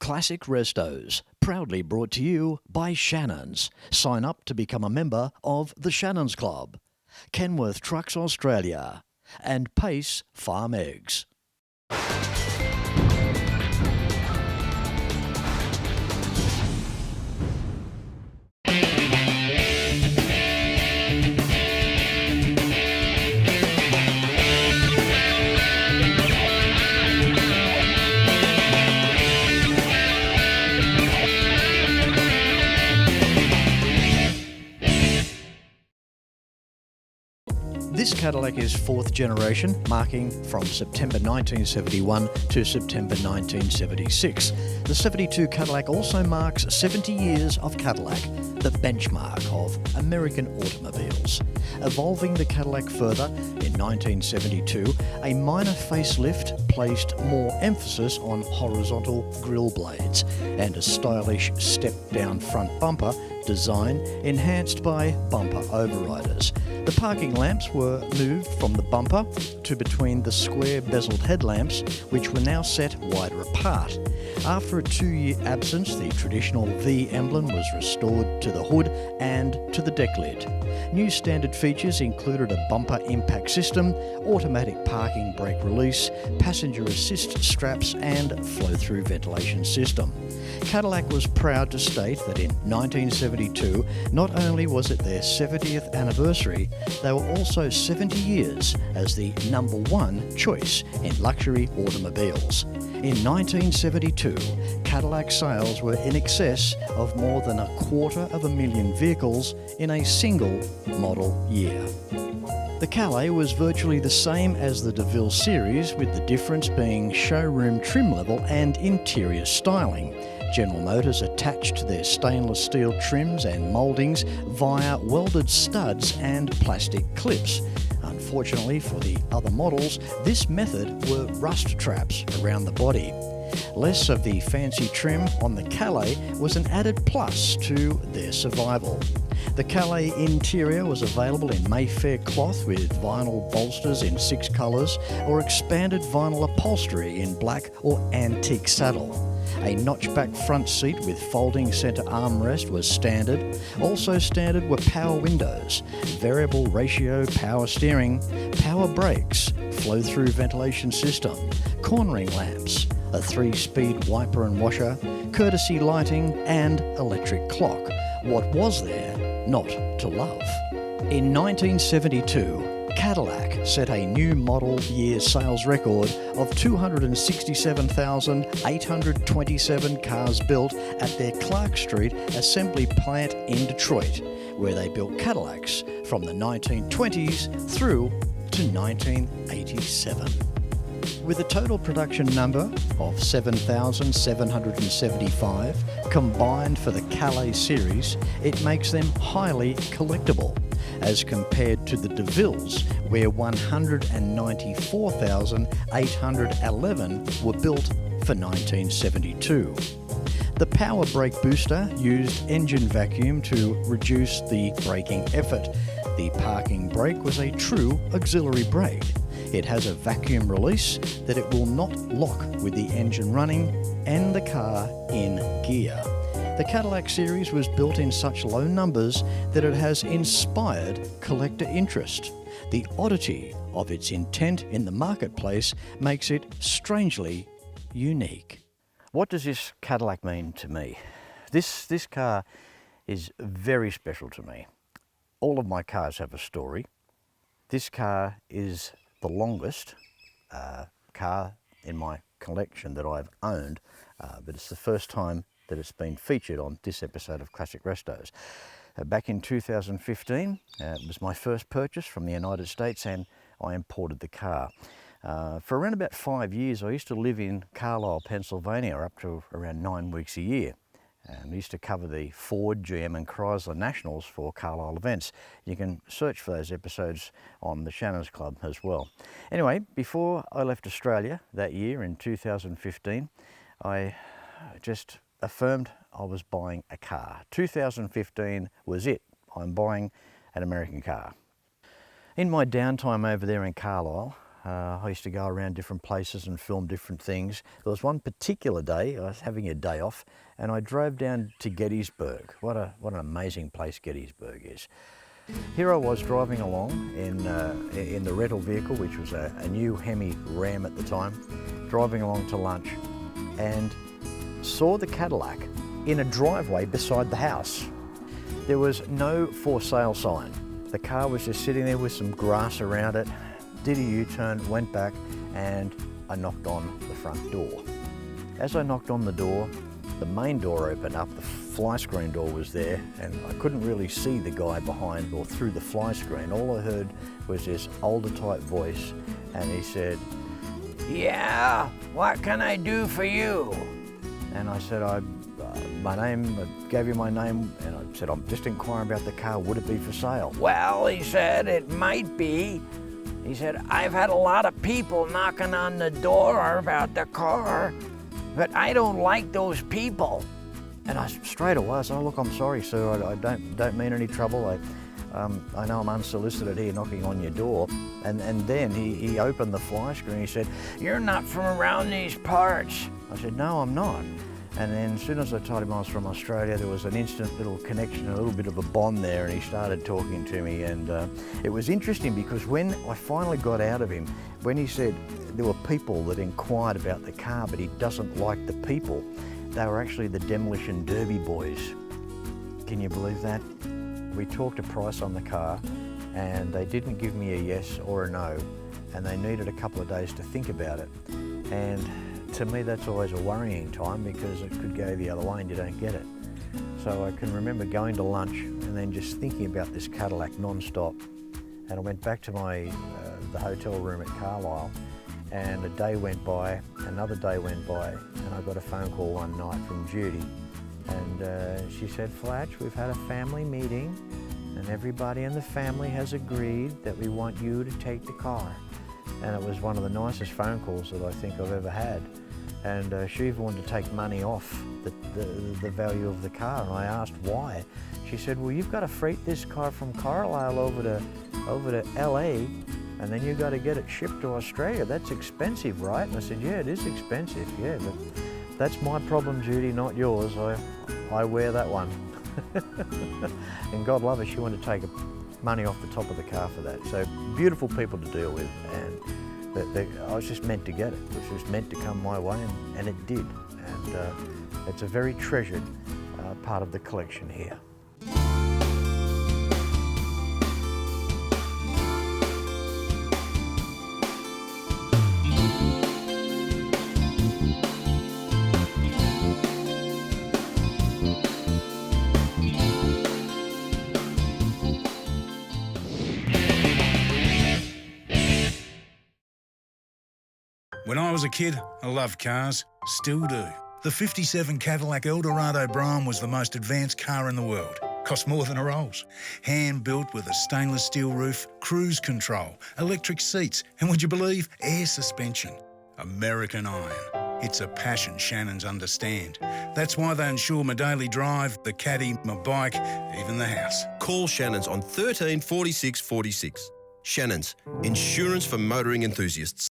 Classic Restos, proudly brought to you by Shannons. Sign up to become a member of the Shannons Club. Kenworth Trucks Australia and Pace Farm Eggs. This Cadillac is fourth generation, marking from September 1971 to September 1976. The 72 Cadillac also marks 70 years of Cadillac, the benchmark of American automobiles. Evolving the Cadillac further, in 1972, a minor facelift placed more emphasis on horizontal grille blades and a stylish step-down front bumper design enhanced by bumper overriders. The parking lamps were moved from the bumper to between the square bezeled headlamps, which were now set wider apart. After a 2-year absence, the traditional V emblem was restored to the hood and to the deck lid. New standard features included a bumper impact system, automatic parking brake release, passenger assist straps and flow-through ventilation system. Cadillac was proud to state that in 1972, not only was it their 70th anniversary, they were also 70 years as the #1 choice in luxury automobiles. In 1972, Cadillac sales were in excess of more than 250,000 vehicles in a single model year. The Calais was virtually the same as the Deville series, with the difference being showroom trim level and interior styling. General Motors attached their stainless steel trims and mouldings via welded studs and plastic clips. Unfortunately for the other models, this method were rust traps around the body. Less of the fancy trim on the Calais was an added plus to their survival. The Calais interior was available in Mayfair cloth with vinyl bolsters in 6 colours or expanded vinyl upholstery in black or antique saddle. A notchback front seat with folding centre armrest was standard. Also standard were power windows, variable ratio power steering, power brakes, flow-through ventilation system, cornering lamps, a 3-speed wiper and washer, courtesy lighting and electric clock. What was there not to love? In 1972, Cadillac set a new model year sales record of 267,827 cars built at their Clark Street assembly plant in Detroit, where they built Cadillacs from the 1920s through to 1987. With a total production number of 7,775 combined for the Calais series, it makes them highly collectible, as compared to the Devilles, where 194,811 were built for 1972. The power brake booster used engine vacuum to reduce the braking effort. The parking brake was a true auxiliary brake. It has a vacuum release that it will not lock with the engine running and the car in gear. The Cadillac series was built in such low numbers that it has inspired collector interest. The oddity of its intent in the marketplace makes it strangely unique. What does this Cadillac mean to me? This car is very special to me. All of my cars have a story. This car is the longest car in my collection that I've owned, but it's the first time that it's been featured on this episode of Classic Restos. Back in 2015, it was my first purchase from the United States and I imported the car. For around about 5 years, I used to live in Carlisle, Pennsylvania, up to around 9 weeks a year. I used to cover the Ford, GM and Chrysler Nationals for Carlisle events. You can search for those episodes on the Shannons Club as well. Anyway, before I left Australia that year in 2015, I just affirmed I was buying a car. 2015 was it. I'm buying an American car. In my downtime over there in Carlisle, I used to go around different places and film different things. There was one particular day, I was having a day off, and I drove down to Gettysburg. What an amazing place Gettysburg is. Here I was driving along in the rental vehicle, which was a new Hemi Ram at the time, driving along to lunch, and saw the Cadillac in a driveway beside the house. There was no for sale sign. The car was just sitting there with some grass around it. Did a U-turn, went back, and I knocked on the front door. As I knocked on the door, the main door opened up, the fly screen door was there, and I couldn't really see the guy behind or through the fly screen. All I heard was this older type voice, and he said, "Yeah, what can I do for you?" And I said, I gave you my name, and I said, "I'm just inquiring about the car, would it be for sale?" "Well," he said, "it might be." He said, "I've had a lot of people knocking on the door about the car, but I don't like those people." And I straight away said, "Oh, look, I'm sorry, sir. I don't mean any trouble. I know I'm unsolicited here knocking on your door." And then he opened the fly screen. He said, "You're not from around these parts." I said, "No, I'm not." And then as soon as I told him I was from Australia, there was an instant little connection, a little bit of a bond there, and he started talking to me. And it was interesting because when I finally got out of him, when he said there were people that inquired about the car, but he doesn't like the people, they were actually the Demolition Derby boys. Can you believe that? We talked a price on the car, and they didn't give me a yes or a no, and they needed a couple of days to think about it. And to me, that's always a worrying time because it could go the other way and you don't get it. So I can remember going to lunch and then just thinking about this Cadillac non-stop. And I went back to the hotel room at Carlisle, and a day went by, another day went by, and I got a phone call one night from Judy. And she said, "Fletch, we've had a family meeting and everybody in the family has agreed that we want you to take the car." And it was one of the nicest phone calls that I think I've ever had. And she even wanted to take money off the value of the car, and I asked why. She said, "Well, you've got to freight this car from Carlisle over to LA, and then you've got to get it shipped to Australia. That's expensive, right?" And I said, "Yeah, it is expensive, yeah, but that's my problem, Judy, not yours. I wear that one." And God love her, she wanted to take money off the top of the car for that. So beautiful people to deal with, and I was just meant to get it. It was just meant to come my way, and it did. And it's a very treasured part of the collection here. When I was a kid, I loved cars, still do. The 57 Cadillac Eldorado Brougham was the most advanced car in the world. Cost more than a Rolls. Hand-built with a stainless steel roof, cruise control, electric seats, and would you believe, air suspension. American iron. It's a passion Shannons understand. That's why they insure my daily drive, the caddy, my bike, even the house. Call Shannons on 13 46 46. Shannons, insurance for motoring enthusiasts.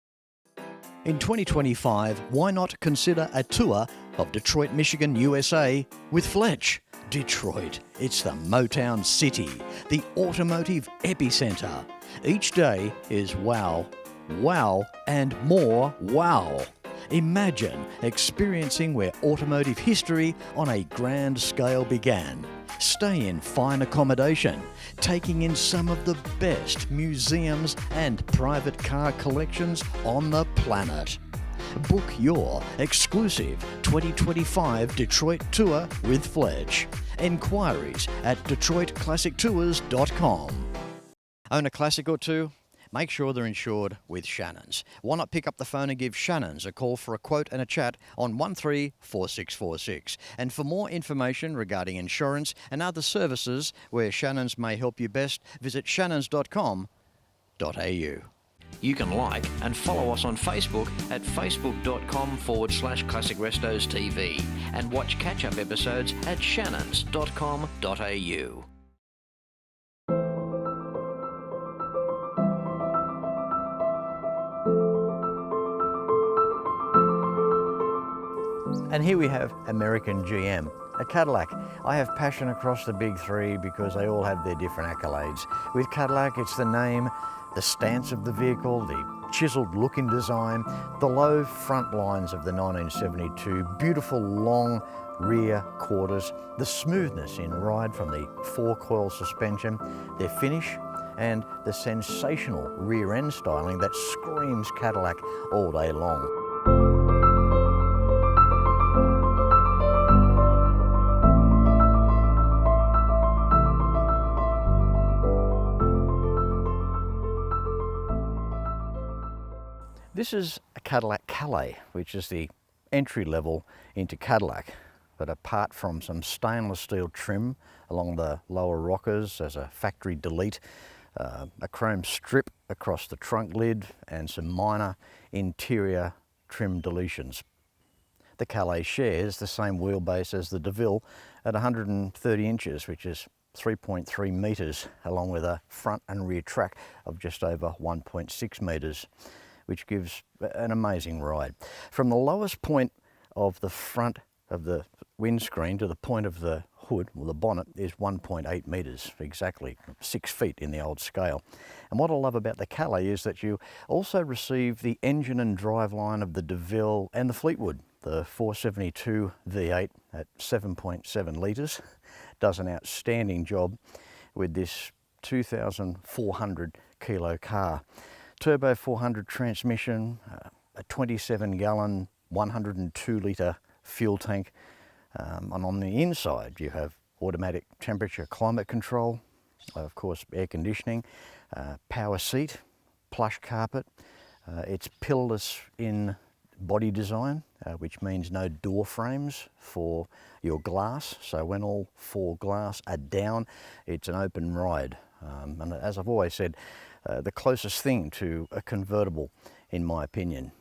In 2025, why not consider a tour of Detroit, Michigan, USA with Fletch? Detroit, it's the Motown City, the automotive epicenter. Each day is wow, wow, and more wow. Imagine experiencing where automotive history on a grand scale began. Stay in fine accommodation, taking in some of the best museums and private car collections on the planet. Book your exclusive 2025 Detroit tour with Fletch. Enquiries at DetroitClassicTours.com. Own a classic or two? Make sure they're insured with Shannons. Why not pick up the phone and give Shannons a call for a quote and a chat on 134646. And for more information regarding insurance and other services where Shannons may help you best, visit shannons.com.au. You can like and follow us on Facebook at facebook.com/Classic Restos TV and watch catch-up episodes at shannons.com.au. And here we have American GM, a Cadillac. I have passion across the big three because they all have their different accolades. With Cadillac, it's the name, the stance of the vehicle, the chiseled look and design, the low front lines of the 1972, beautiful long rear quarters, the smoothness in ride from the 4-coil suspension, their finish, and the sensational rear end styling that screams Cadillac all day long. This is a Cadillac Calais, which is the entry level into Cadillac, but apart from some stainless steel trim along the lower rockers as a factory delete, a chrome strip across the trunk lid and some minor interior trim deletions. The Calais shares the same wheelbase as the Deville at 130 inches, which is 3.3 metres, along with a front and rear track of just over 1.6 metres. Which gives an amazing ride. From the lowest point of the front of the windscreen to the point of the hood, or the bonnet, is 1.8 metres, exactly 6 feet in the old scale. And what I love about the Calais is that you also receive the engine and driveline of the Deville and the Fleetwood. The 472 V8 at 7.7 litres does an outstanding job with this 2,400 kilo car. Turbo 400 transmission, a 27-gallon, 102-litre fuel tank, and on the inside you have automatic temperature climate control, of course air conditioning, power seat, plush carpet. It's pillarless in body design, which means no door frames for your glass, so when all 4 glass are down, it's an open ride. And as I've always said, the closest thing to a convertible, in my opinion.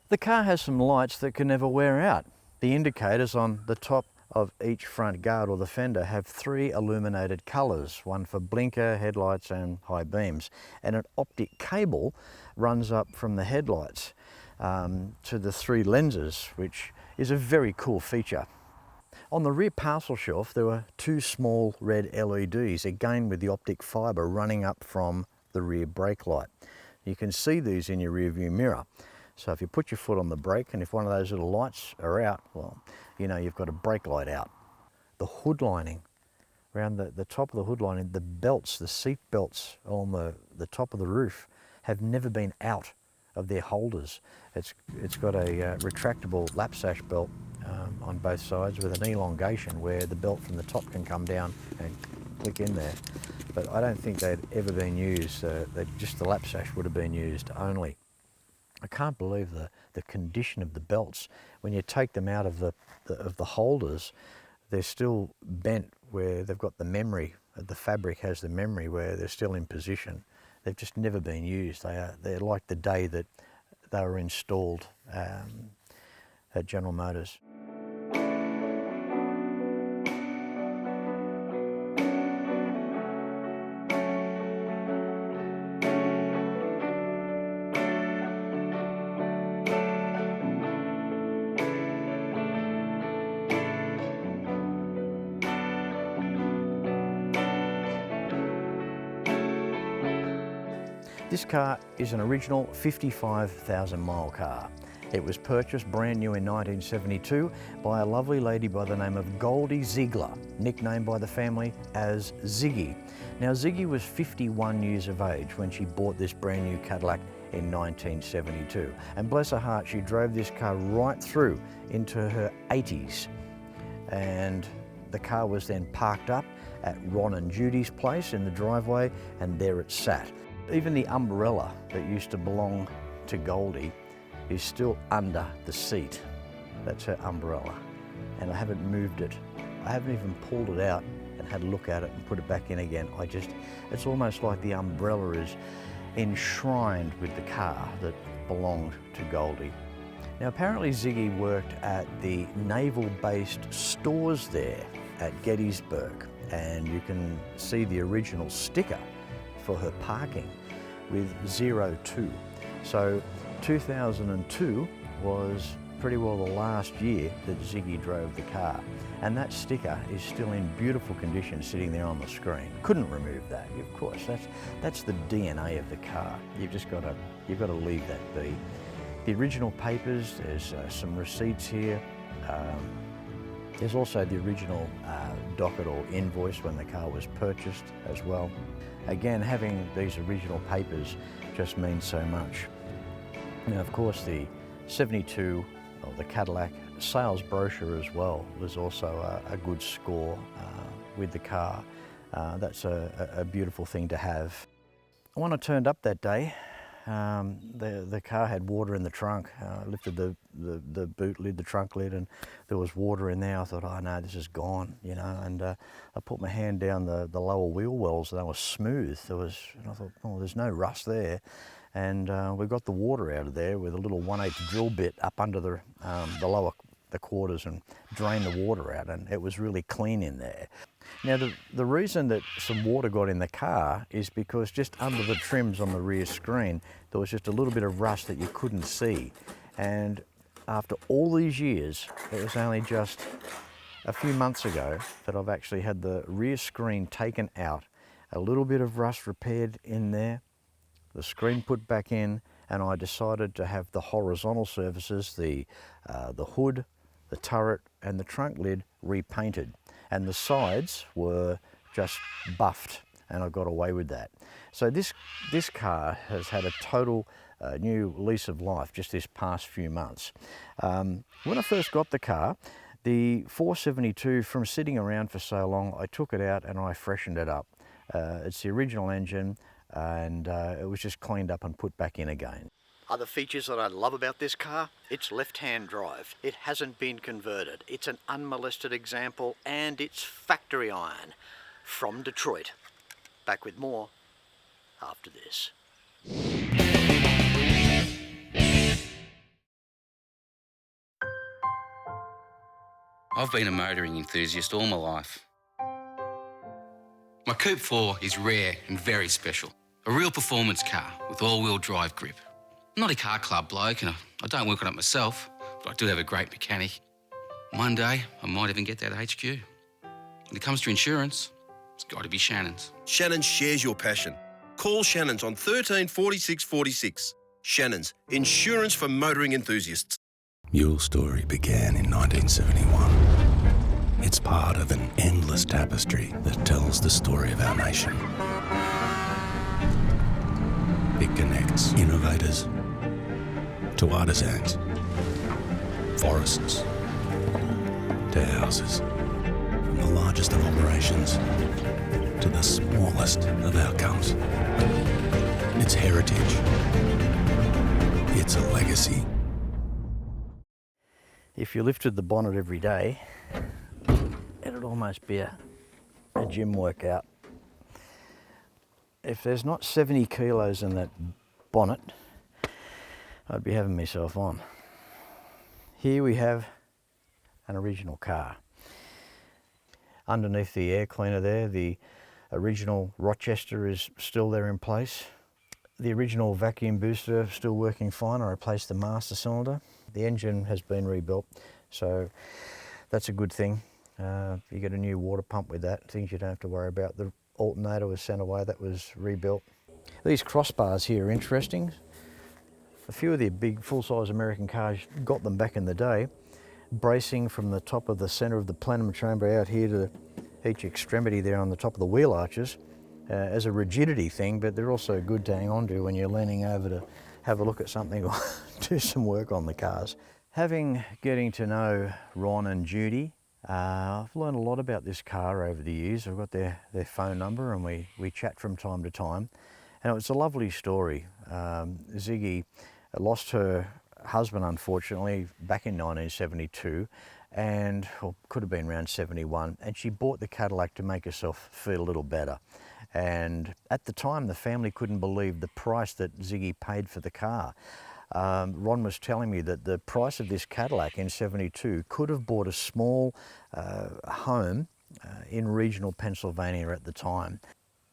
The car has some lights that can never wear out. The indicators on the top of each front guard or the fender have 3 illuminated colours, one for blinker, headlights and high beams. And an optic cable runs up from the headlights to the 3 lenses, which is a very cool feature. On the rear parcel shelf there were 2 small red LEDs, again with the optic fibre running up from the rear brake light. You can see these in your rear view mirror. So if you put your foot on the brake and if one of those little lights are out, well, you know you've got a brake light out. The hood lining, around the top of the hood lining, the belts, the seat belts on the top of the roof have never been out of their holders. It's got a retractable lap sash belt on both sides with an elongation where the belt from the top can come down and click in there. But I don't think they'd ever been used, just the lap sash would have been used only. I can't believe the condition of the belts. When you take them out of the holders, they're still bent where they've got the memory, the fabric has the memory where they're still in position. They've just never been used. They're like the day that they were installed at General Motors. This car is an original 55,000 mile car. It was purchased brand new in 1972 by a lovely lady by the name of Goldie Ziegler, nicknamed by the family as Ziggy. Now Ziggy was 51 years of age when she bought this brand new Cadillac in 1972. And bless her heart, she drove this car right through into her 80s. And the car was then parked up at Ron and Judy's place in the driveway, and there it sat. Even the umbrella that used to belong to Goldie is still under the seat. That's her umbrella. And I haven't moved it. I haven't even pulled it out and had a look at it and put it back in again. It's almost like the umbrella is enshrined with the car that belonged to Goldie. Now apparently Ziggy worked at the naval-based stores there at Gettysburg, and you can see the original sticker for her parking with 02. So 2002 was pretty well the last year that Ziggy drove the car. And that sticker is still in beautiful condition sitting there on the screen. Couldn't remove that, of course. That's the DNA of the car. You've got to leave that be. The original papers, there's some receipts here. There's also the original docket or invoice when the car was purchased as well. Again, having these original papers just means so much. Now, of course, the 72, or the Cadillac sales brochure as well, was also a good score with the car. That's a beautiful thing to have. When I turned up that day, the car had water in the trunk. I lifted the boot lid, the trunk lid, and there was water in there. I thought, oh no, this is gone, you know. And I put my hand down the lower wheel wells, and they were smooth. And I thought, oh, there's no rust there. And we got the water out of there with a little 1/8 drill bit up under the quarters and drained the water out, and it was really clean in there. Now, the reason that some water got in the car is because just under the trims on the rear screen, there was just a little bit of rust that you couldn't see. And after all these years, it was only just a few months ago that I've actually had the rear screen taken out, a little bit of rust repaired in there, the screen put back in, and I decided to have the horizontal surfaces, the hood, the turret, and the trunk lid repainted. And the sides were just buffed, and I got away with that. So this car has had a total new lease of life just this past few months. When I first got the car, the 472, from sitting around for so long, I took it out and I freshened it up. It's the original engine, and it was just cleaned up and put back in again. Other features that I love about this car, it's left-hand drive. It hasn't been converted. It's an unmolested example, and it's factory iron from Detroit. Back with more after this. I've been a motoring enthusiast all my life. My Coupe 4 is rare and very special. A real performance car with all-wheel drive grip. I'm not a car club bloke and I don't work on it myself, but I do have a great mechanic. One day, I might even get that HQ. When it comes to insurance, it's got to be Shannons. Shannons shares your passion. Call Shannons on 13 46 46. Shannons, insurance for motoring enthusiasts. Your story began in 1971. It's part of an endless tapestry that tells the story of our nation. It connects innovators to artisans, forests to houses, from the largest of operations to the smallest of outcomes. It's heritage. It's a legacy. If you lifted the bonnet every day, it'd almost be a gym workout. If there's not 70 kilos in that bonnet, I'd be having myself on. Here we have an original car. Underneath the air cleaner there, the original Rochester is still there in place. The original vacuum booster still working fine. I replaced the master cylinder. The engine has been rebuilt, so that's a good thing. You get a new water pump with that, things you don't have to worry about. The alternator was sent away, that was rebuilt. These crossbars here are interesting. A few of the big full-size American cars got them back in the day, bracing from the top of the centre of the plenum chamber out here to each extremity there on the top of the wheel arches as a rigidity thing, but they're also good to hang on to when you're leaning over to have a look at something or do some work on the cars. Getting to know Ron and Judy, I've learned a lot about this car over the years. I've got their phone number and we chat from time to time. And it's a lovely story. Ziggy lost her husband, unfortunately, back in 1972, and or could have been around 71, and she bought the Cadillac to make herself feel a little better. And at the time, the family couldn't believe the price that Ziggy paid for the car. Ron was telling me that the price of this Cadillac in 72 could have bought a small home in regional Pennsylvania at the time.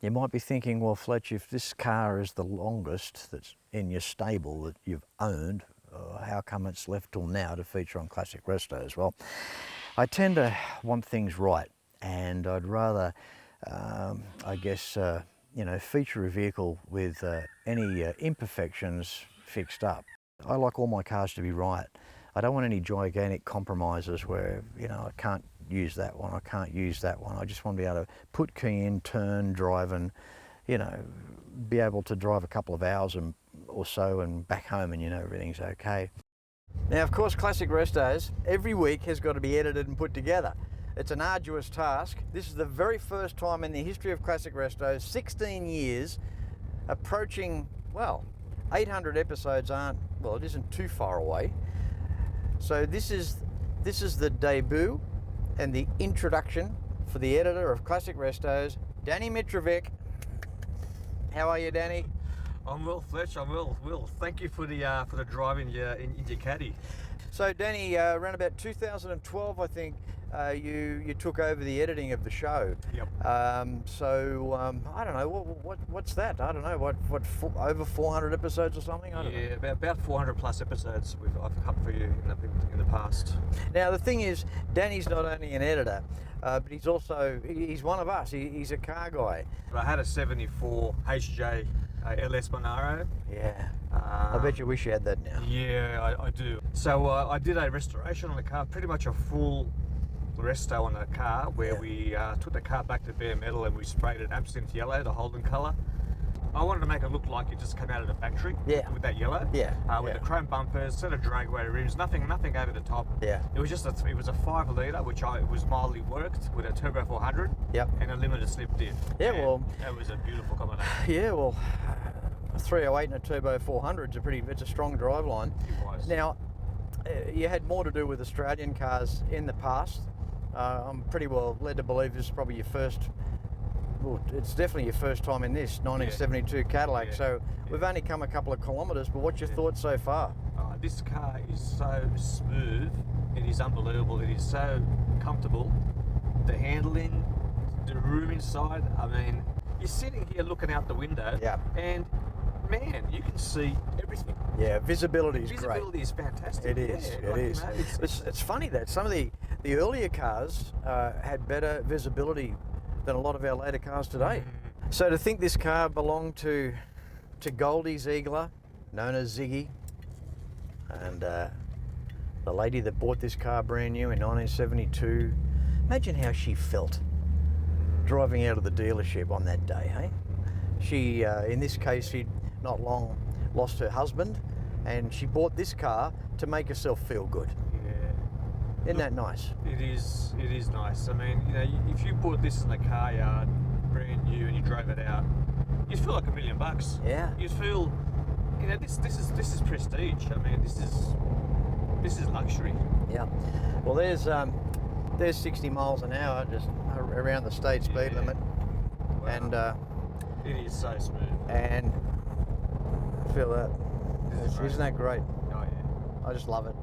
You might be thinking, well, Fletch, if this car is the longest that's in your stable that you've owned, how come it's left till now to feature on Classic Restos? Well, I tend to want things right, and I'd rather, I guess, you know, feature a vehicle with any imperfections fixed up. I like all my cars to be right. I don't want any gigantic compromises where, you know, I can't use that one, I can't use that one. I just want to be able to put key in, turn, drive, and, you know, be able to drive a couple of hours or so and back home and you know everything's okay. Now, of course, Classic Restos every week has got to be edited and put together. It's an arduous task. This is the very first time in the history of Classic Restos, 16 years, approaching, well, 800 episodes aren't, well, it isn't too far away. So this is the debut and the introduction for the editor of Classic Restos, Danny Mitrovic. How are you, Danny? I'm well, Fletch. I'm well. Will, thank you for the drive in your caddy. So, Danny, around about 2012, I think you took over the editing of the show. Yep. I don't know what's that? I don't know what over 400 episodes or something. I don't know. Yeah, about 400 plus episodes I've cut for you in the past. Now the thing is, Danny's not only an editor, but he's one of us. He's a car guy. I had a 74 HJ LS Monaro. Yeah. I bet you wish you had that now. Yeah, I do. So I did a restoration on the car, pretty much a full resto on the car, where we took the car back to bare metal and we sprayed it absinthe yellow, the Holden colour. I wanted to make it look like it just came out of the factory. Yeah. With that yellow. Yeah. With the chrome bumpers, set of dragway rims, nothing over the top. Yeah. It was just a 5 litre, which was mildly worked with a turbo 400. Yep. And a limited slip diff. Yeah. And well. That was a beautiful combination. Yeah. Well. A 308 and a turbo 400 it's a strong driveline. It was. Now, you had more to do with Australian cars in the past. I'm pretty well led to believe this is probably your first, well, it's definitely your first time in this 1972 Cadillac. Yeah. So we've only come a couple of kilometres, but what's your thoughts so far? This car is so smooth. It is unbelievable. It is so comfortable. The handling, the room inside. I mean, you're sitting here looking out the window, and man, you can see everything. Yeah, visibility is great. Visibility is fantastic. It is. Yeah, it is. You know, it's funny that some of the earlier cars had better visibility than a lot of our later cars today. So to think this car belonged to Goldie Ziegler, known as Ziggy, and the lady that bought this car brand new in 1972, imagine how she felt driving out of the dealership on that day, hey? She, in this case, she'd not long lost her husband, and she bought this car to make herself feel good. Yeah. Isn't that nice? It is nice. I mean, you know, if you bought this in the car yard, brand new, and you drove it out, you'd feel like $1 million. Yeah. You'd feel, you know, this is prestige. I mean, this is luxury. Yeah. Well, there's 60 miles an hour just around the state speed limit. Wow. And it is so smooth. and feel that. Isn't that great? Oh yeah. I just love it.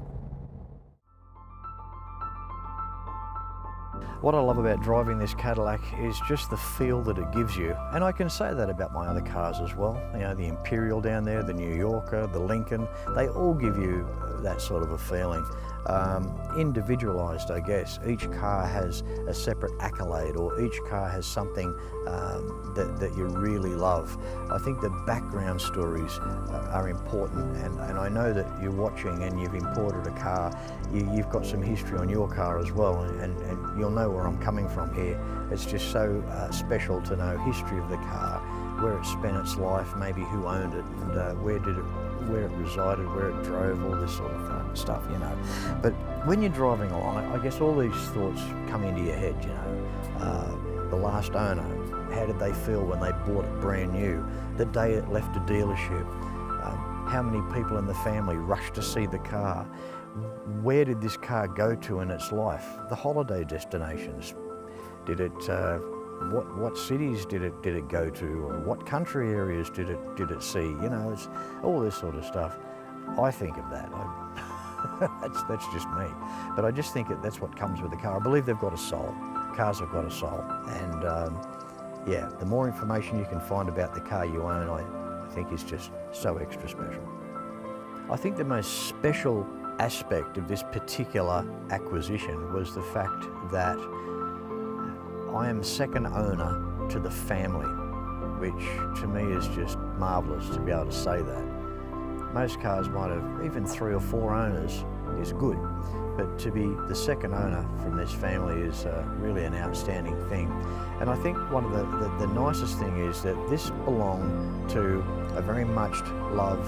What I love about driving this Cadillac is just the feel that it gives you. And I can say that about my other cars as well. You know, the Imperial down there, the New Yorker, the Lincoln, they all give you that sort of a feeling. Individualised, I guess. Each car has a separate accolade, or each car has something that you really love. I think the background stories are important, and I know that you're watching and you've imported a car. You've got some history on your car as well, and you'll know where I'm coming from here. It's just so special to know history of the car, where it spent its life, maybe who owned it, and where it resided, where it drove, all this sort of stuff, you know. But when you're driving along, I guess all these thoughts come into your head, you know. The last owner, how did they feel when they bought it brand new? The day it left a dealership, how many people in the family rushed to see the car? Where did this car go to in its life? The holiday destinations. Did it, what cities did it go to, or what country areas did it see? You know, it's all this sort of stuff. I think of that. That's just me. But I just think that's what comes with the car. I believe they've got a soul. Cars have got a soul. And yeah, the more information you can find about the car you own, I think is just so extra special. I think the most special aspect of this particular acquisition was the fact that I am second owner to the family, which to me is just marvellous to be able to say that. Most cars might have even 3 or 4 owners is good, but to be the second owner from this family is really an outstanding thing. And I think one of the nicest thing is that this belonged to a very much loved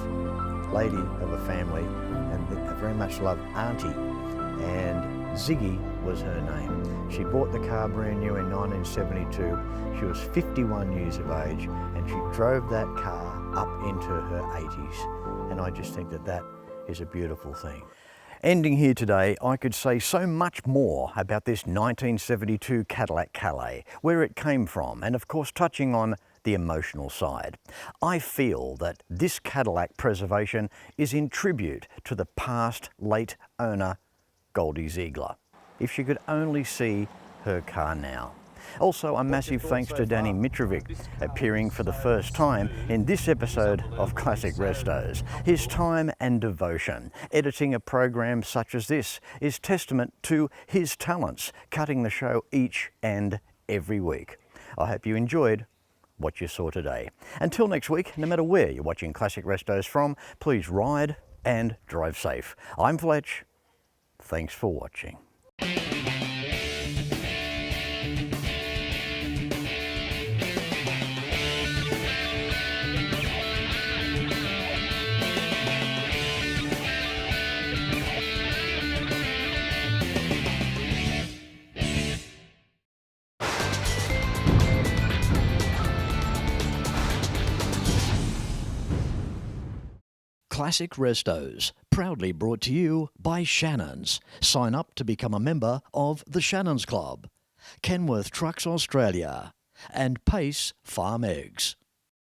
lady of a family and a very much loved auntie, and Ziggy was her name. She bought the car brand new in 1972. She was 51 years of age and she drove that car up into her 80s, and I just think that that is a beautiful thing. Ending here today, I could say so much more about this 1972 Cadillac Calais, where it came from, and of course touching on the emotional side. I feel that this Cadillac preservation is in tribute to the past late owner, Goldie Ziegler. If she could only see her car now. Also, a massive thanks to Danny Mitrovic, appearing for the first time in this episode of Classic Restos. His time and devotion, editing a program such as this, is testament to his talents, cutting the show each and every week. I hope you enjoyed what you saw today. Until next week, no matter where you're watching Classic Restos from, please ride and drive safe. I'm Fletch. Thanks for watching. Classic Restos, proudly brought to you by Shannons. Sign up to become a member of the Shannons Club. Kenworth Trucks Australia and Pace Farm Eggs.